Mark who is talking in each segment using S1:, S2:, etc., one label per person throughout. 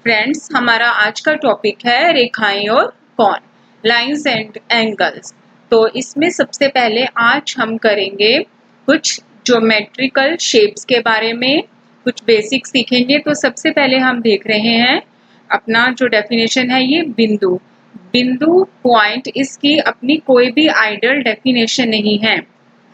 S1: Friends, हमारा आज का टॉपिक है रेखाएं और कोण, लाइंस एंड एंगल्स। तो इसमें सबसे पहले आज हम करेंगे कुछ ज्योमेट्रिकल शेप्स के बारे में, कुछ बेसिक सीखेंगे। तो सबसे पहले हम देख रहे हैं अपना जो डेफिनेशन है, ये बिंदु। बिंदु पॉइंट, इसकी अपनी कोई भी आइडियल डेफिनेशन नहीं है।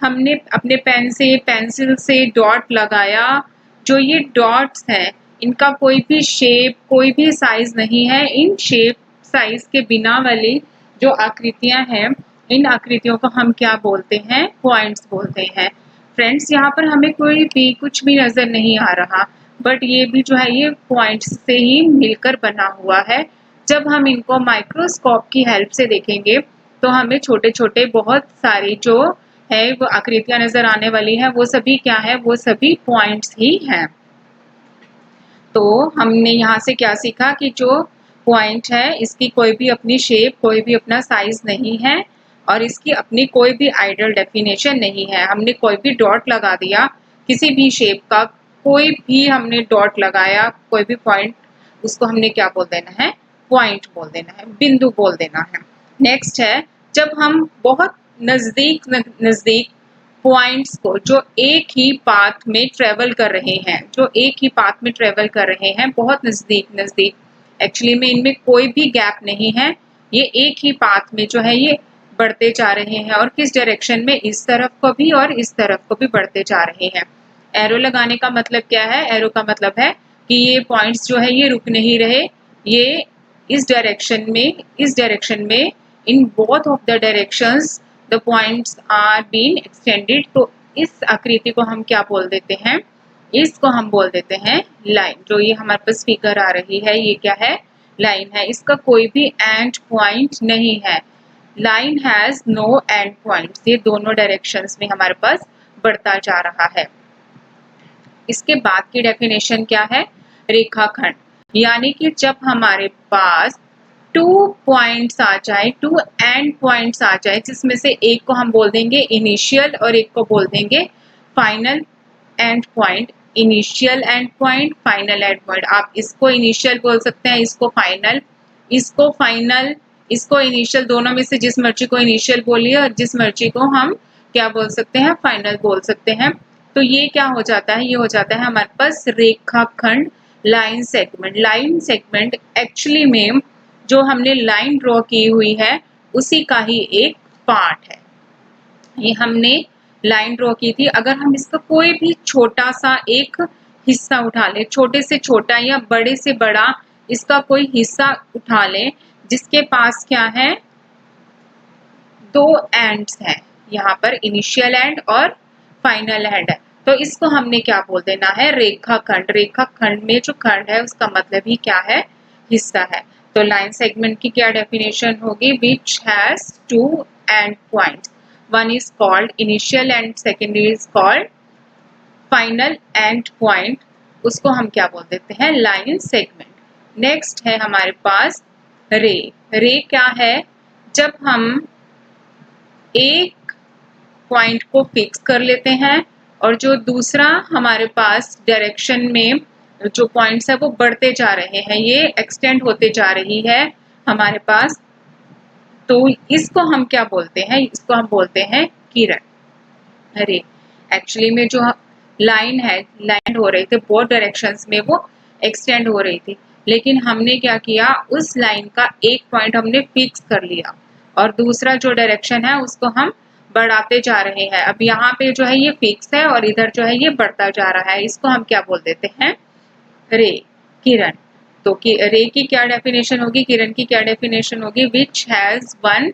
S1: हमने अपने पेन से, पेंसिल से डॉट लगाया। जो ये डॉट्स हैं, इनका कोई भी शेप, कोई भी साइज नहीं है। इन शेप साइज के बिना वाली जो आकृतियां हैं, इन आकृतियों को हम क्या बोलते हैं? पॉइंट्स बोलते हैं। फ्रेंड्स, यहाँ पर हमें कोई भी कुछ भी नजर नहीं आ रहा, बट ये भी जो है ये पॉइंट्स से ही मिलकर बना हुआ है। जब हम इनको माइक्रोस्कोप की हेल्प से देखेंगे तो हमें छोटे छोटे बहुत सारी जो है वो आकृतियां नजर आने वाली है। वो सभी क्या है? वो सभी पॉइंट्स ही हैं। तो हमने यहाँ से क्या सीखा कि जो पॉइंट है, इसकी कोई भी अपनी शेप, कोई भी अपना साइज नहीं है और इसकी अपनी कोई भी आइडियल डेफिनेशन नहीं है। हमने कोई भी डॉट लगा दिया, किसी भी शेप का कोई भी हमने डॉट लगाया, कोई भी पॉइंट, उसको हमने क्या बोल देना है? पॉइंट बोल देना है, बिंदु बोल देना है। नेक्स्ट है, जब हम बहुत नजदीक नजदीक पॉइंट्स को जो एक ही पाथ में ट्रेवल कर रहे हैं, जो एक ही पाथ में ट्रेवल कर रहे हैं, बहुत नजदीक नजदीक, एक्चुअली में इनमें कोई भी गैप नहीं है, ये एक ही पाथ में जो है ये बढ़ते जा रहे हैं। और किस डायरेक्शन में? इस तरफ को भी और इस तरफ को भी बढ़ते जा रहे हैं। एरो लगाने का मतलब क्या है? एरो का मतलब है कि ये पॉइंट्स जो है ये रुक नहीं रहे, ये इस डायरेक्शन में in both of the directions the points are been extended. तो इस आकृति को हम क्या बोल देते हैं? इसको हम बोल देते हैं लाइन। जो ये हमारे पास फिगर आ रही है, ये क्या है? लाइन है। इसका कोई भी एंड पॉइंट नहीं है। Line has no end points. ये दोनों डायरेक्शंस में हमारे पास बढ़ता जा रहा है। इसके बाद की डेफिनेशन क्या है? रेखाखंड, यानी कि जब हमारे पास टू पॉइंट्स आ जाए, टू एंड पॉइंट्स आ जाए, जिसमें से एक को हम बोल देंगे इनिशियल और एक को बोल देंगे final end point. Initial and point, final end point. आप इसको इनिशियल बोल सकते हैं, इसको फाइनल, इसको फाइनल, इसको इनिशियल, दोनों में से जिस मर्जी को इनिशियल बोलिए और जिस मर्जी को हम क्या बोल सकते हैं? फाइनल बोल सकते हैं। तो ये क्या हो जाता है? ये हो जाता है हमारे पास रेखाखंड, line segment. Line segment actually में जो हमने लाइन ड्रॉ की हुई है उसी का ही एक पार्ट है। ये हमने लाइन ड्रॉ की थी, अगर हम इसका कोई भी छोटा सा एक हिस्सा उठा लें, छोटे से छोटा या बड़े से बड़ा इसका कोई हिस्सा उठा लें, जिसके पास क्या है? दो एंड्स हैं, यहाँ पर इनिशियल एंड और फाइनल एंड है। तो इसको हमने क्या बोल देना है? रेखाखंड। रेखाखंड में जो खंड है उसका मतलब ही क्या है? हिस्सा है। तो लाइन सेगमेंट की क्या डेफिनेशन होगी? Which has two end points, one is called initial end second is called final end point. उसको हम क्या बोल देते हैं? Line segment. नेक्स्ट है हमारे पास रे। रे क्या है? जब हम एक पॉइंट को फिक्स कर लेते हैं और जो दूसरा हमारे पास डायरेक्शन में जो पॉइंट्स है वो बढ़ते जा रहे हैं, ये एक्सटेंड होते जा रही है हमारे पास, तो इसको हम क्या बोलते हैं? इसको हम बोलते हैं किरण। अरे, एक्चुअली में जो लाइन है, लैंड हो रहे थे बोथ डायरेक्शंस में, वो एक्सटेंड हो रही थी, लेकिन हमने क्या किया? उस लाइन का एक पॉइंट हमने फिक्स कर लिया और दूसरा जो डायरेक्शन है उसको हम बढ़ाते जा रहे हैं। अब यहाँ पे जो है ये फिक्स है और इधर जो है ये बढ़ता जा रहा है। इसको हम क्या बोल देते हैं? रे, किरण। तो रे की क्या डेफिनेशन होगी? किरण की क्या डेफिनेशन होगी? Which has one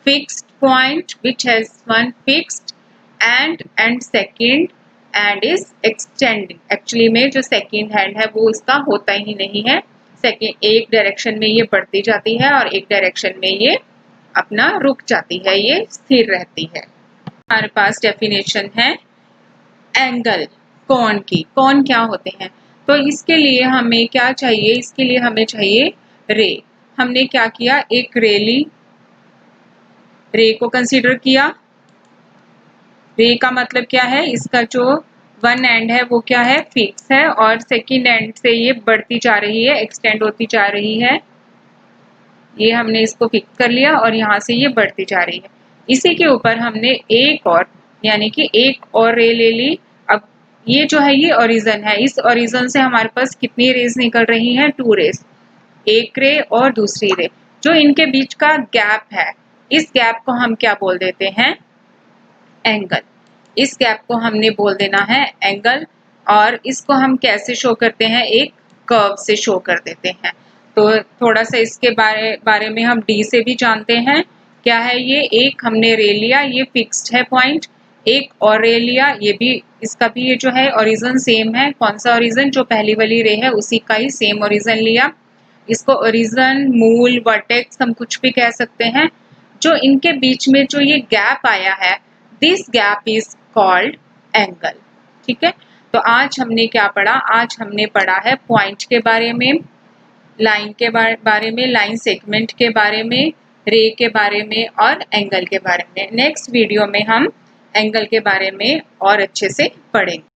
S1: fixed point, which has one fixed end second end is extending. Actually में जो सेकेंड हैंड है वो इसका होता ही नहीं है। सेकेंड, एक डायरेक्शन में ये बढ़ती जाती है और एक डायरेक्शन में ये अपना रुक जाती है, ये स्थिर रहती है। हमारे पास डेफिनेशन है एंगल, कोण की। कोण क्या होते हैं? तो इसके लिए हमें क्या चाहिए? इसके लिए हमें चाहिए रे। हमने क्या किया? एक रे ली, रे को कंसीडर किया। रे का मतलब क्या है? इसका जो वन एंड है वो क्या है, फिक्स है, और सेकेंड एंड से ये बढ़ती जा रही है, एक्सटेंड होती जा रही है। ये हमने इसको फिक्स कर लिया और यहाँ से ये बढ़ती जा रही है। इसी के ऊपर हमने एक और, यानी कि एक और रे ले ली। अब ये जो है ये ओरिजिन है, इस ओरिजिन से हमारे पास कितनी रेज निकल रही हैं, 2 रेज, एक रे और दूसरी रे। जो इनके बीच का गैप है, इस गैप को हम क्या बोल देते हैं, एंगल। इस गैप को हमने बोल देना है एंगल। और इसको हम कैसे शो करते हैं, एक कर्व से शो कर देते हैं। तो थोड़ा सा इसके बारे में हम डी से भी जानते हैं। क्या है ये, एक हमने रे लिया, ये फिक्स्ड है पॉइंट, एक और रे लिया, ये भी, इसका भी ये जो है ओरिजिन सेम है। कौन सा ओरिजिन, जो पहली वाली रे है उसी का ही सेम ओरिजिन लिया। इसको ओरिजिन, मूल, वर्टेक्स हम कुछ भी कह सकते हैं। जो इनके बीच में जो ये गैप आया है, this gap is called angle. ठीक है, तो आज हमने क्या पढ़ा, आज हमने पढ़ा है पॉइंट के बारे में, लाइन के बारे में, लाइन सेगमेंट के बारे में, रे के बारे में और एंगल के बारे में। नेक्स्ट वीडियो में हम एंगल के बारे में और अच्छे से पढ़ेंगे।